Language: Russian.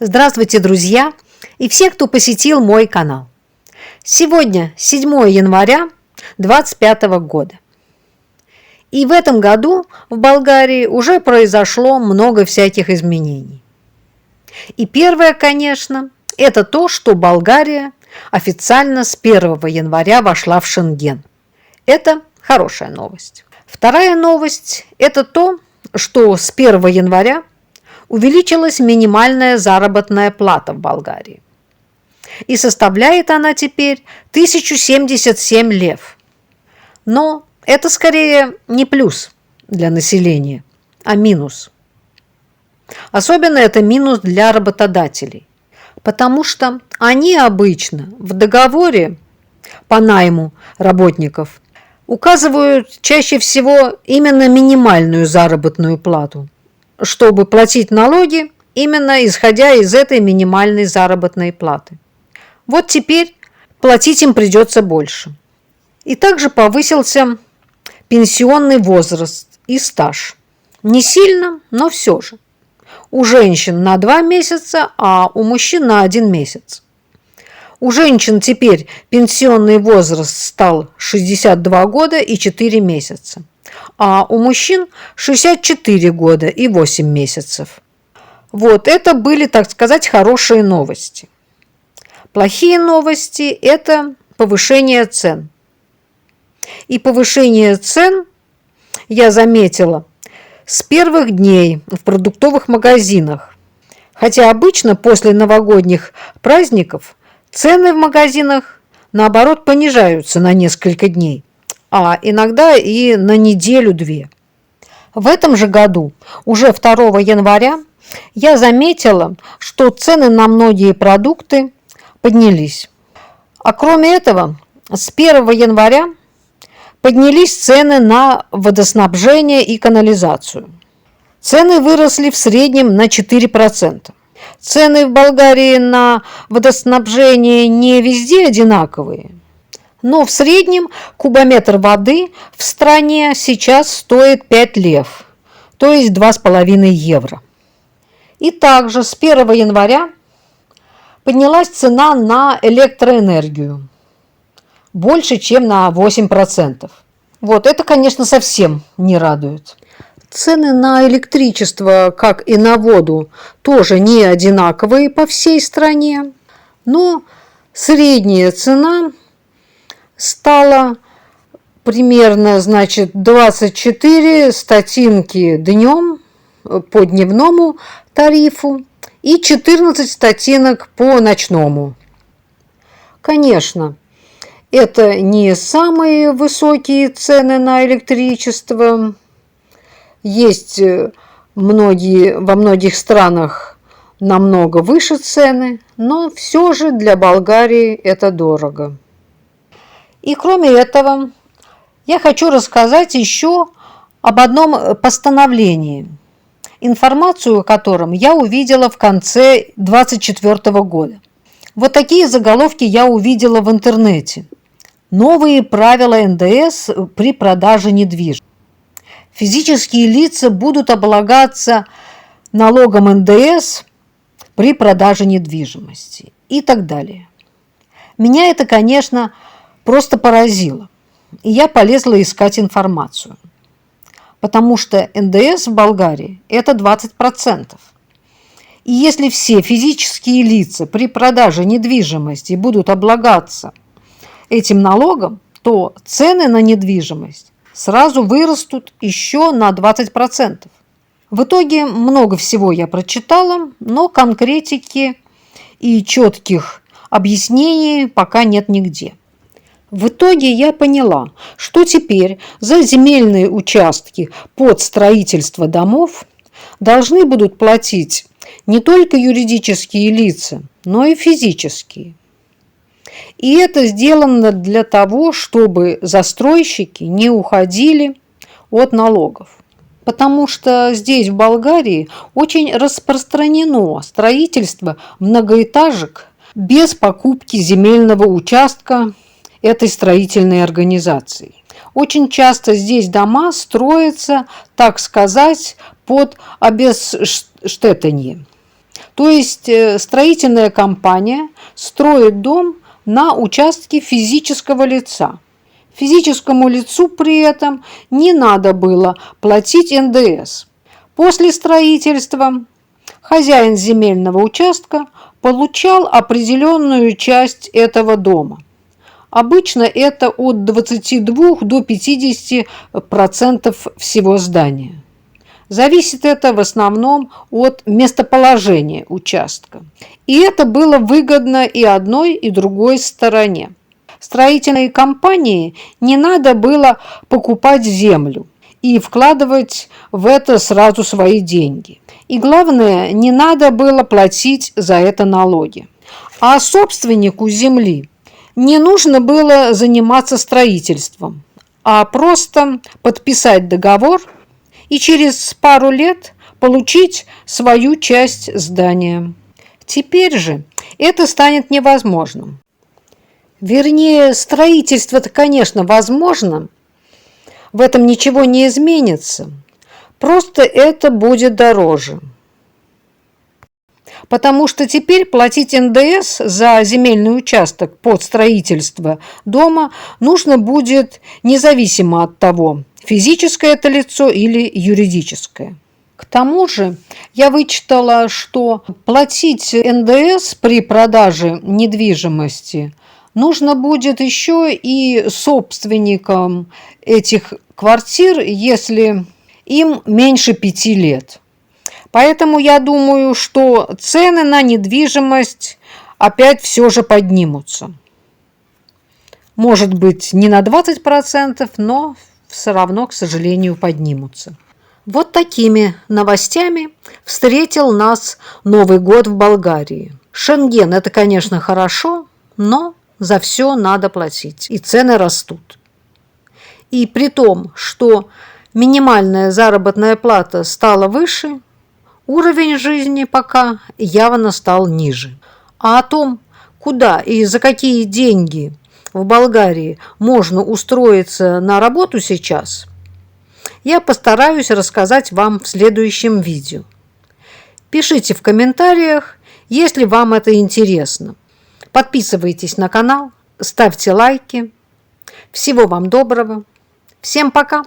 Здравствуйте, друзья, и все, кто посетил мой канал. Сегодня 7 января 2025 года. И в этом году в Болгарии уже произошло много всяких изменений. И первое, конечно, это то, что Болгария официально с 1 января вошла в Шенген. Это хорошая новость. Вторая новость – это то, что с 1 января увеличилась минимальная заработная плата в Болгарии. И составляет она теперь 1077 лев. Но это скорее не плюс для населения, а минус. Особенно это минус для работодателей, потому что они обычно в договоре по найму работников указывают чаще всего именно минимальную заработную плату, чтобы платить налоги именно исходя из этой минимальной заработной платы. Вот теперь платить им придется больше. И также повысился пенсионный возраст и стаж. Не сильно, но все же. У женщин на 2 месяца, а у мужчин на 1 месяц. У женщин теперь пенсионный возраст стал 62 года и 4 месяца, а у мужчин 64 года и 8 месяцев. Вот это были, так сказать, хорошие новости. Плохие новости – это повышение цен. И повышение цен я заметила с первых дней в продуктовых магазинах. Хотя обычно после новогодних праздников цены в магазинах, наоборот, понижаются на несколько дней, а иногда и на неделю-две. В этом же году, уже 2 января, я заметила, что цены на многие продукты поднялись. А кроме этого, с 1 января поднялись цены на водоснабжение и канализацию. Цены выросли в среднем на 4%. Цены в Болгарии на водоснабжение не везде одинаковые, но в среднем кубометр воды в стране сейчас стоит 5 лев, то есть 2,5 евро. И также с 1 января поднялась цена на электроэнергию больше, чем на 8%. Вот это, конечно, совсем не радует. Цены на электричество, как и на воду, тоже не одинаковые по всей стране, но средняя цена стала примерно, 24 статинки днем по дневному тарифу и 14 статинок по ночному. Конечно, это не самые высокие цены на электричество. Есть во многих странах намного выше цены, но все же для Болгарии это дорого. И кроме этого, я хочу рассказать еще об одном постановлении, информацию о котором я увидела в конце 2024 года. Вот такие заголовки я увидела в интернете. Новые правила НДС при продаже недвижимости. Физические лица будут облагаться налогом НДС при продаже недвижимости и так далее. Меня это, конечно, просто поразило, и я полезла искать информацию, потому что НДС в Болгарии – это 20%. И если все физические лица при продаже недвижимости будут облагаться этим налогом, то цены на недвижимость сразу вырастут еще на 20%. В итоге много всего я прочитала, но конкретики и четких объяснений пока нет нигде. В итоге я поняла, что теперь за земельные участки под строительство домов должны будут платить не только юридические лица, но и физические. И это сделано для того, чтобы застройщики не уходили от налогов. Потому что здесь, в Болгарии, очень распространено строительство многоэтажек без покупки земельного участка этой строительной организации. Очень часто здесь дома строятся, так сказать, под обесштетение. То есть строительная компания строит дом на участке физического лица. Физическому лицу при этом не надо было платить НДС. После строительства хозяин земельного участка получал определенную часть этого дома. Обычно это от 22 до 50% всего здания. Зависит это в основном от местоположения участка. И это было выгодно и одной, и другой стороне. Строительной компании не надо было покупать землю и вкладывать в это сразу свои деньги. И главное, не надо было платить за это налоги. А собственнику земли не нужно было заниматься строительством, а просто подписать договор и через пару лет получить свою часть здания. Теперь же это станет невозможным. Вернее, строительство-то, конечно, возможно, в этом ничего не изменится, просто это будет дороже. Потому что теперь платить НДС за земельный участок под строительство дома нужно будет независимо от того, физическое это лицо или юридическое. К тому же я вычитала, что платить НДС при продаже недвижимости нужно будет еще и собственникам этих квартир, если им меньше 5 лет. Поэтому я думаю, что цены на недвижимость опять все же поднимутся. Может быть, не на 20%, но все равно, к сожалению, поднимутся. Вот такими новостями встретил нас Новый год в Болгарии. Шенген – это, конечно, хорошо, но за все надо платить, и цены растут. И при том, что минимальная заработная плата стала выше, уровень жизни пока явно стал ниже. А о том, куда и за какие деньги в Болгарии можно устроиться на работу сейчас, я постараюсь рассказать вам в следующем видео. Пишите в комментариях, если вам это интересно. Подписывайтесь на канал, ставьте лайки. Всего вам доброго. Всем пока!